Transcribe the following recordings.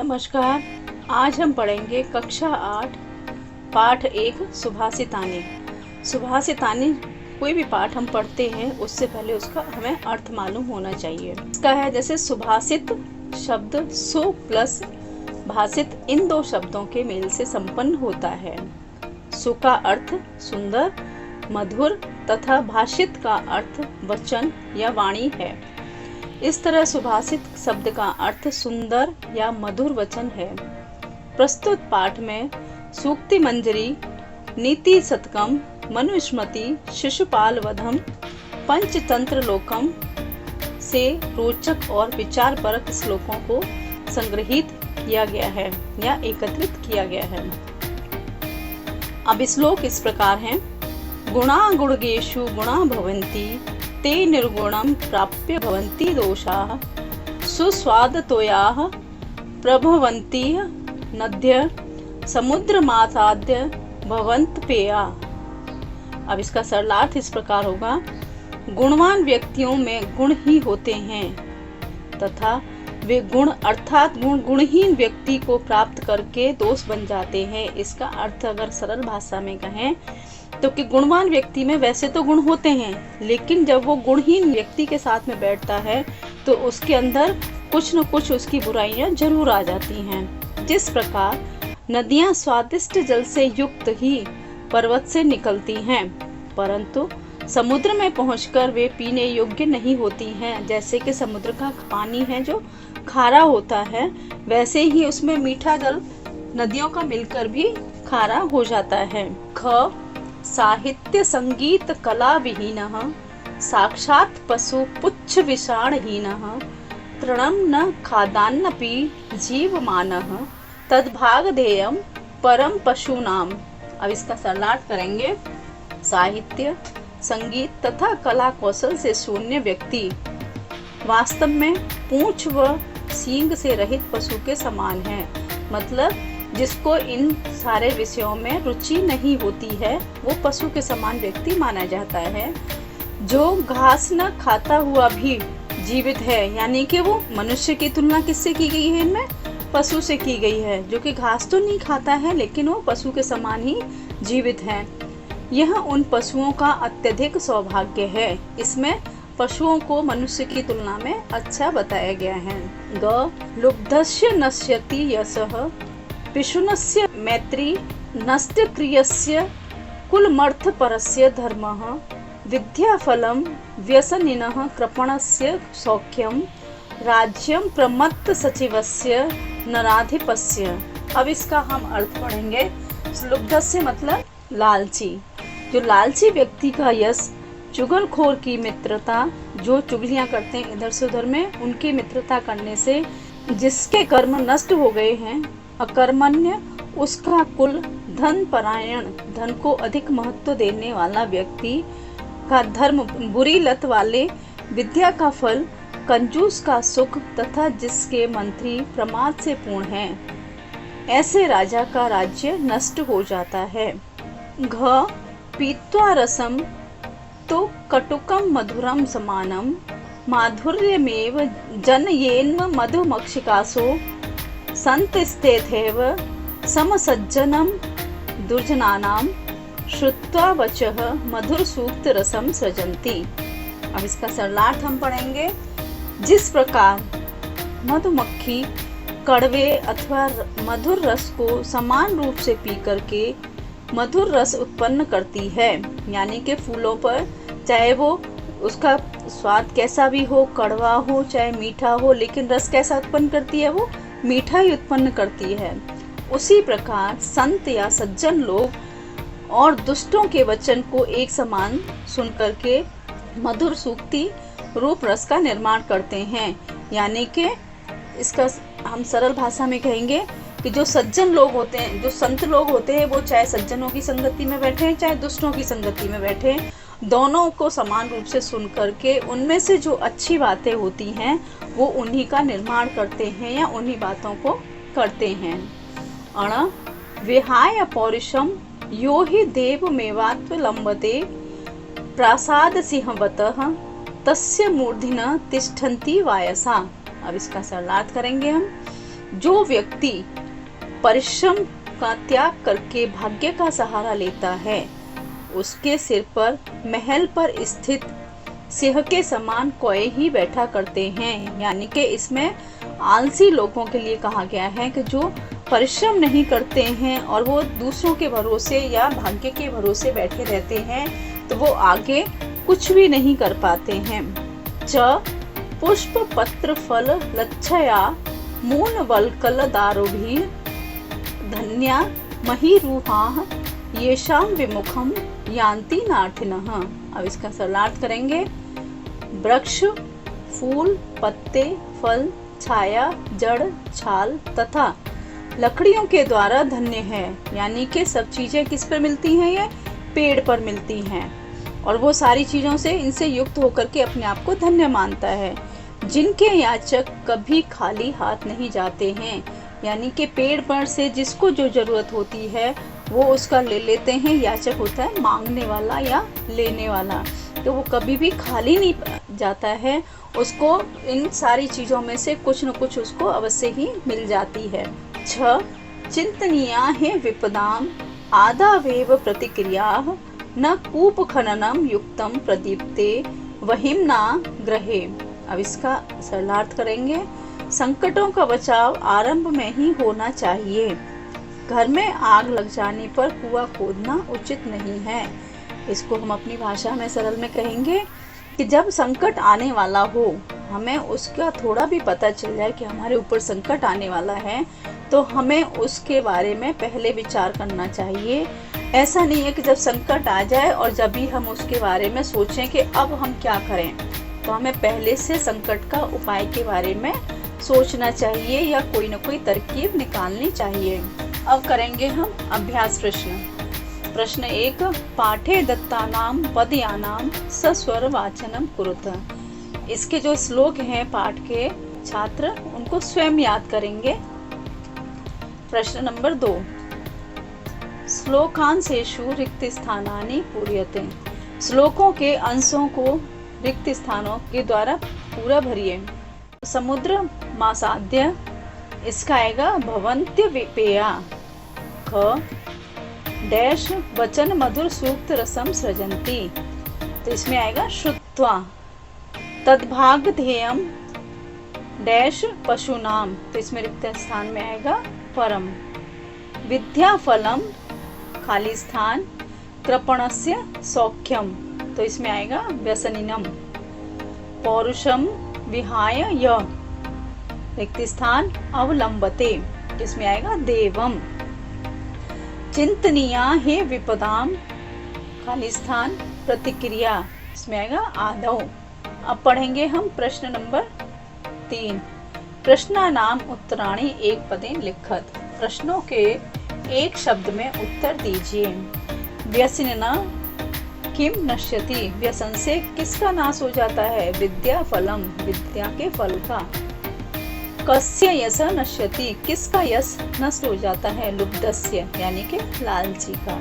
नमस्कार। आज हम पढ़ेंगे कक्षा 8 पाठ 1 सुभाषितानी। सुभाषितानी कोई भी पाठ हम पढ़ते हैं उससे पहले उसका हमें अर्थ मालूम होना चाहिए। इसका है जैसे सुभाषित शब्द सु प्लस भाषित इन दो शब्दों के मेल से संपन्न होता है। सु का अर्थ सुंदर, मधुर तथा भाषित का अर्थ वचन या वाणी है। इस तरह सुभाषित शब्द का अर्थ सुंदर या मधुर वचन है। प्रस्तुत पाठ में सूक्ति मंजरी, नीति शतकम, मनुस्मृति, शिशुपाल वधम, पंचतंत्र लोकम से रोचक और विचारपरक श्लोकों को संग्रहित किया गया है या एकत्रित किया गया है। अब श्लोक इस प्रकार हैं। गुणा गुणगेषु गुणा भवन्ति ते निर्गुणं प्राप्य भवन्ति दोषाः सुस्वादतोयाः प्रभवन्ति नद्य समुद्रमासाद्य भवन्त पेया। अब इसका सरलार्थ इस प्रकार होगा। गुणवान व्यक्तियों में गुण ही होते हैं तथा वे गुण अर्थात गुणहीन व्यक्ति को प्राप्त करके दोष बन जाते हैं। इसका अर्थ अगर सरल भाषा में कहें तो कि गुणवान व्यक्ति में वैसे तो गुण होते हैं, लेकिन जब वो गुणहीन व्यक्ति के साथ में बैठता है तो उसके अंदर कुछ न कुछ उसकी बुराइयां जरूर आ जाती हैं। जिस प्रकार नदियां स्वादिष्ट जल से युक्त ही पर्वत से निकलती हैं, परंतु समुद्र में पहुंचकर वे पीने योग्य नहीं होती हैं। जैसे कि समुद्र का पानी है जो खारा होता है, वैसे ही उसमें मीठा जल नदियों का मिलकर भी खारा हो जाता है। ख साहित्य संगीत कला विहीनः साक्षात् पशु पुच्छ विषाणहीनः तृणं न खादान्नपि जीवमानः तद्भागधेयं परम पशूनाम। अब इसका सरलार्थ करेंगे। साहित्य, संगीत तथा कला कौशल से शून्य व्यक्ति वास्तव में पूंछ व सींग से रहित पशु के समान है। मतलब जिसको इन सारे विषयों में रुचि नहीं होती है वो पशु के समान व्यक्ति माना जाता है। जो घास न खाता हुआ भी जीवित है, यानी कि वो मनुष्य की तुलना किससे की गई है? इनमें पशु से की गई है, जो कि घास तो नहीं खाता है लेकिन वो पशु के समान ही जीवित है। यह उन पशुओं का अत्यधिक सौभाग्य है। इसमें पशुओं को मनुष्य की तुलना में अच्छा बताया गया है। ग लुब्धस्य नश्यति यशः पिशुनस्य मैत्री नष्ट क्रियस्य कुलमर्थ परस्य धर्मः विद्याफलं व्यसनिनः कृपणस्य सौख्यम राज्यम प्रमत्त सचिवस्य नराधिपस्य। अब इसका हम अर्थ पढ़ेंगे। लुब्धस्य मतलब लालची। जो लालची व्यक्ति का यश, चुगलखोर की मित्रता, जो चुगलियां करते हैं इधर से उधर में, उनकी मित्रता करने से जिसके कर्म नष्ट हो गए हैं, अकर्मण्य उसका कुल, धन परायण धन को अधिक महत्व देने वाला व्यक्ति का धर्म, बुरी लत वाले विद्या का फल, कंजूस का सुख तथा जिसके मंत्री प्रमाद से पूर्ण हैं, ऐसे राजा का राज्य नष्ट हो जाता है। घ पीत्वा रसम तो कटुकम मधुरम समानम माधुर्यमेव जनयेन्म मधुमक्षिकासो संतस्तेथैव समसज्जनम दुर्जनानां श्रुत्वा वचः मधुर सूक्त रसम सृजन्ति। अब इसका सरलार्थ हम पढ़ेंगे। जिस प्रकार मधुमक्खी कड़वे अथवा मधुर रस को समान रूप से पी करके मधुर रस उत्पन्न करती है, यानी कि फूलों पर चाहे वो उसका स्वाद कैसा भी हो, कड़वा हो चाहे मीठा हो, लेकिन रस कैसा उत्पन्न करती है? वो मीठा ही उत्पन्न करती है। उसी प्रकार संत या सज्जन लोग और दुष्टों के वचन को एक समान सुन करके मधुर सूक्ति रूप रस का निर्माण करते हैं। यानी कि इसका हम सरल भाषा में कहेंगे कि जो सज्जन लोग होते हैं, जो संत लोग होते हैं, वो चाहे सज्जनों की संगति में बैठे हैं चाहे दुष्टों की संगति में बैठे हैं, दोनों को समान रूप से सुन करके उनमें से जो अच्छी बातें होती हैं वो उन्हीं का निर्माण करते हैं या उन्हीं बातों को करते हैं। अण विहाय पौरुषम यो हि देवमेवात्व लंबते प्रासाद सिंहवतः तस्य मूर्धिन तिष्ठन्ति वायसा। अब इसका सरलार्थ करेंगे हम। जो व्यक्ति परिश्रम का त्याग करके भाग्य का सहारा लेता है, उसके सिर पर महल पर स्थित सिंह के समान कोए ही बैठा करते हैं। यानी कि इसमें आलसी लोगों के लिए कहा गया है कि जो परिश्रम नहीं करते हैं और वो दूसरों के भरोसे या भाग्य के भरोसे बैठे रहते हैं, तो वो आगे कुछ भी नहीं कर पाते हैं। च पुष्प पत्र फल लच्छया मूल वल्कल दारुभी धन्या महीरूहाः येषां विमुखम यान्ति नाठिनः। अब इसका सरलार्थ करेंगे। वृक्ष, फूल, पत्ते, फल, छाया, जड़, छाल तथा लकड़ियों के द्वारा धन्य है। यानी कि सब चीजें किस पर मिलती हैं? ये पेड़ पर मिलती हैं, और वो सारी चीजों से इनसे युक्त होकर के अपने आप को धन्य मानता है। जिनके याचक कभी खाली हाथ नहीं जाते हैं, यानी कि पेड़ पर से जिसको जो जरूरत होती है वो उसका ले लेते हैं। याचक होता है मांगने वाला या लेने वाला, तो वो कभी भी खाली नहीं जाता है, उसको इन सारी चीज़ों में से कुछ न कुछ उसको अवश्य ही मिल जाती है। 6 चिंतनीया है विपदाम आदावेव प्रतिक्रिया न कूप खननम युक्तम प्रदीप्ते वहिम्ना ग्रहे। अब इसका सरलार्थ करेंगे। संकटों का बचाव आरंभ में ही होना चाहिए। घर में आग लग जाने पर कुआं खोदना उचित नहीं है। इसको हम अपनी भाषा में सरल में कहेंगे कि जब संकट आने वाला हो, हमें उसका थोड़ा भी पता चल जाए कि हमारे ऊपर संकट आने वाला है, तो हमें उसके बारे में पहले विचार करना चाहिए। ऐसा नहीं है कि जब संकट आ जाए और जब भी हम उसके बारे में सोचें कि अब हम क्या करें, तो हमें पहले से संकट का उपाय के बारे में सोचना चाहिए या कोई न कोई तरकीब निकालनी चाहिए। अब करेंगे हम अभ्यास प्रश्न। प्रश्न 1 पाठे दत्तानाम पदयानाम सस्वर वाचनम कुरुत। इसके जो श्लोक हैं पाठ के, छात्र उनको स्वयं याद करेंगे। प्रश्न नंबर 2 श्लोकांशेषु रिक्त स्थानानि पूर्यते। श्लोकों के अंशों को रिक्त स्थानों के द्वारा पूरा भरिए। समुद्र मासाद्य, इसका आएगा भवन्त्य विपेया। ख डैश वचन मधुर सूक्त रसम सृजन्ति, तो इसमें आएगा श्रुत्वा। तद्भाग ध्येयम डैश पशुनाम, तो इसमें रिक्त स्थान में आएगा परम। विद्या फलम खाली स्थान कृपणस्य सौख्यम, तो इसमें आएगा व्यसनिनम। पौरुषम विहाय य रिक्त स्थान अवलंबते, इसमें आएगा देवम। चिंतनीया है विपदाम खाली स्थान प्रतिक्रिया, इसमें आएगा आदौ। अब पढ़ेंगे हम प्रश्न नंबर 3। प्रश्नानाम उत्तराणि एक पदे लिखत। प्रश्नों के एक शब्द में उत्तर दीजिए। व्यसनिना किम नश्यति, व्यसन से किसका नाश हो जाता है? विद्या फलम, विद्या के फल का। कस्य यश नश्यति, किसका यश नष्ट हो जाता है? लुब्धस्य, यानी कि लालची का।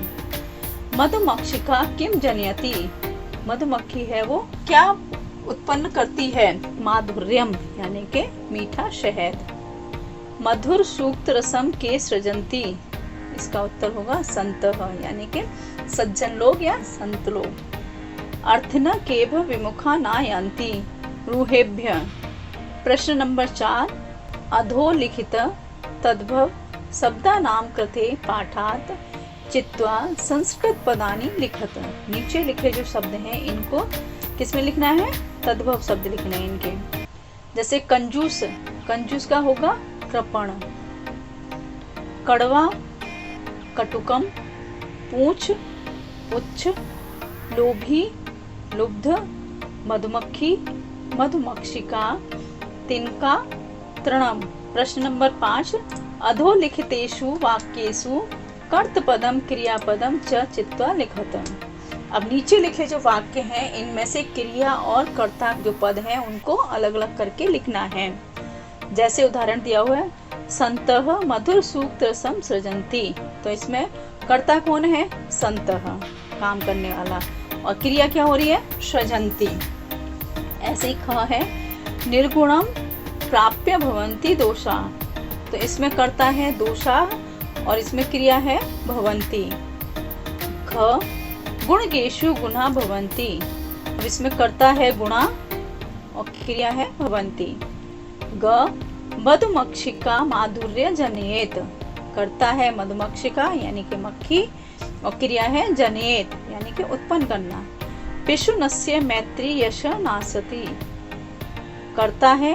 मधुमक्षिका किम जनयति, मधुमक्खी है वो क्या उत्पन्न करती है? माधुर्यम, यानी कि मीठा शहद। मधुर सूक्त रसम के सृजन्ति, इसका उत्तर होगा संतः, यानी कि सज्जन लोग या संत लोग। अर्थिन केभ विमुखा न यान्ति रूहेभ्य। प्रश्न नंबर 4 अधोलिखित तद्भव शब्दानां कृते पाठात् चित्वा संस्कृत पदानि लिखत। नीचे लिखे जो शब्द हैं इनको किसमें लिखना है? तद्भव शब्द लिखने हैं इनके। जैसे कंजूस, कंजूस का होगा कृपण। कड़वा कटुकम। पूंछ पुच्छ। लोभी लुब्ध। मधुमक्खी मधुमक्षिका। तिनका तृणम। प्रश्न नंबर 5 अधोलिखितेषु वाक्येषु कर्तपदम क्रियापदम च चित्वा लिखत। अब नीचे लिखे जो वाक्य हैं इनमें से क्रिया और कर्ता जो पद हैं उनको अलग अलग करके लिखना है। जैसे उदाहरण दिया हुआ है संतः मधुर सूक्त रसम सृजन्ति, तो इसमें कर्ता कौन है? संतः, काम करने वाला, और क्रिया क्या हो रही है? सृजन्ति। ऐसे ही ख है निर्गुणम प्राप्य भवन्ति दोषा, तो इसमें कर्ता है दोषाः और इसमें क्रिया है भवन्ति। घ गुणगेषु गुणा भवन्ति। अब इसमें कर्ता है गुणा और क्रिया है भवन्ति। ग मधुमक्षिका माधुर्य जनयेत। कर्ता है मधुमक्षिका यानी कि मक्खी और क्रिया है जनयेत यानी कि उत्पन्न करना। पिशुनस्य मैत्री यश नासति। कर्ता है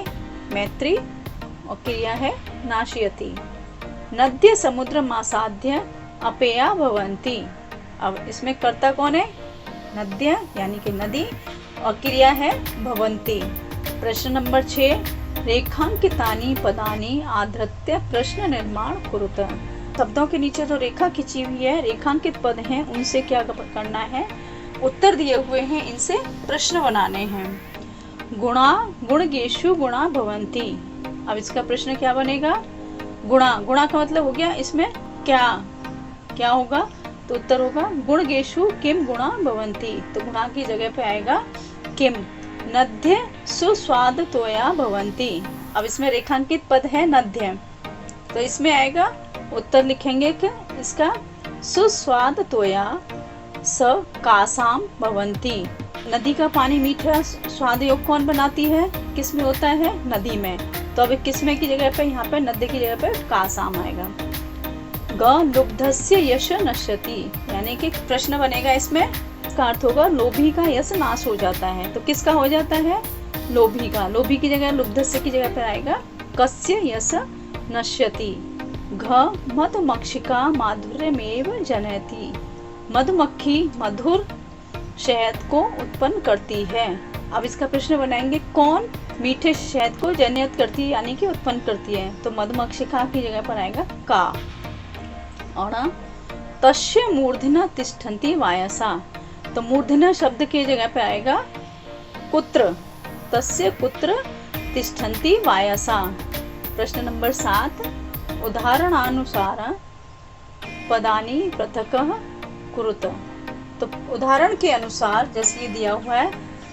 मैत्री और क्रिया है नाशयति। नद्य समुद्र मासाध्य अपेया भवन्ति। अब इसमें कर्ता कौन है? नद्य यानी कि नदी और क्रिया है भवन्ति। प्रश्न नंबर 6, रेखांकितानि पदानि आधृत्य प्रश्न निर्माण कुरुत। शब्दों के नीचे जो रेखा खींची हुई है, रेखांकित पद हैं, उनसे क्या करना है? उत्तर दिए हुए हैं, इनसे प्रश्न बनाने हैं। गुणा गुणगेषु गुणा भवन्ति। अब इसका प्रश्न क्या बनेगा? गुणा, गुणा का मतलब हो गया इसमें क्या होगा? तो उत्तर होगा गुणगेषु किम गुणा भवन्ति। तो गुणा की जगह पे आएगा किम। नद्य सुस्वाद तोया भवन्ति। अब इसमें रेखांकित पद है नद्य, तो इसमें आएगा उत्तर लिखेंगे कि इसका सुस्वाद तोया स कासाम भवन्ति। नदी का पानी मीठा स्वाद युक्त कौन बनाती है? किस में होता है? नदी में। तो अब किसमें की जगह पे, यहाँ पे नदी की जगह पे कासाम आएगा। ग लुब्धस्य यश नश्यति, यानी कि प्रश्न बनेगा इसमें, इसका अर्थ होगा लोभी का यश नाश हो जाता है। तो किसका हो जाता है? लोभी का। लोभी की जगह लुब्धस्य की जगह पर आएगा कस्य यश नश्यति। घ मधुमक्षिका माधुर्यमेव जनयति। मधुमक्खी मधुर शहद को उत्पन्न करती है। अब इसका प्रश्न बनाएंगे, कौन मीठे शहद को जनयत करती है यानी कि उत्पन्न करती है? तो मधुमक्षिका की जगह पर आएगा का। और तस्य मूर्धना तिष्ठन्ति वायसा। तो मूर्धना शब्द की जगह पे आएगा कुत्र। तस्य कुत्र तिष्ठन्ति वायसा। प्रश्न नंबर 7, उदाहरणानुसार पदानि पृथक् कुरुत। तो उदाहरण के अनुसार जैसे ये दिया हुआ है,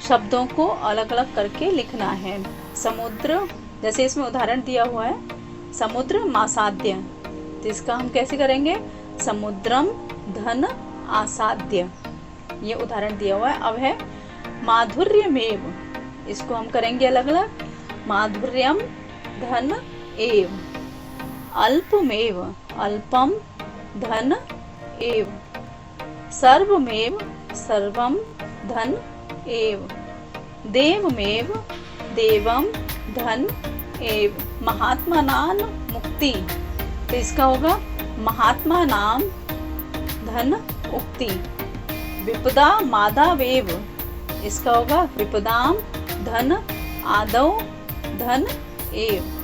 शब्दों को अलग अलग करके लिखना है। समुद्र, जैसे इसमें उदाहरण दिया हुआ है समुद्र मासाद्य, तो इसका हम कैसे करेंगे? समुद्रम धन आसाद्य, ये उदाहरण दिया हुआ है। अब है माधुर्यमेव, इसको हम करेंगे अलग अलग, माधुर्यम धन एव। अल्पमेव, अल्पम धन एव। सर्वमेव, सर्वम धन एव। देवमेव, देवम धन एव। महात्मानां मुक्ति, तो इसका होगा महात्मा नाम धन उक्ति। विपदा मादावेव, इसका होगा विपदाम धन आदौ धन एव।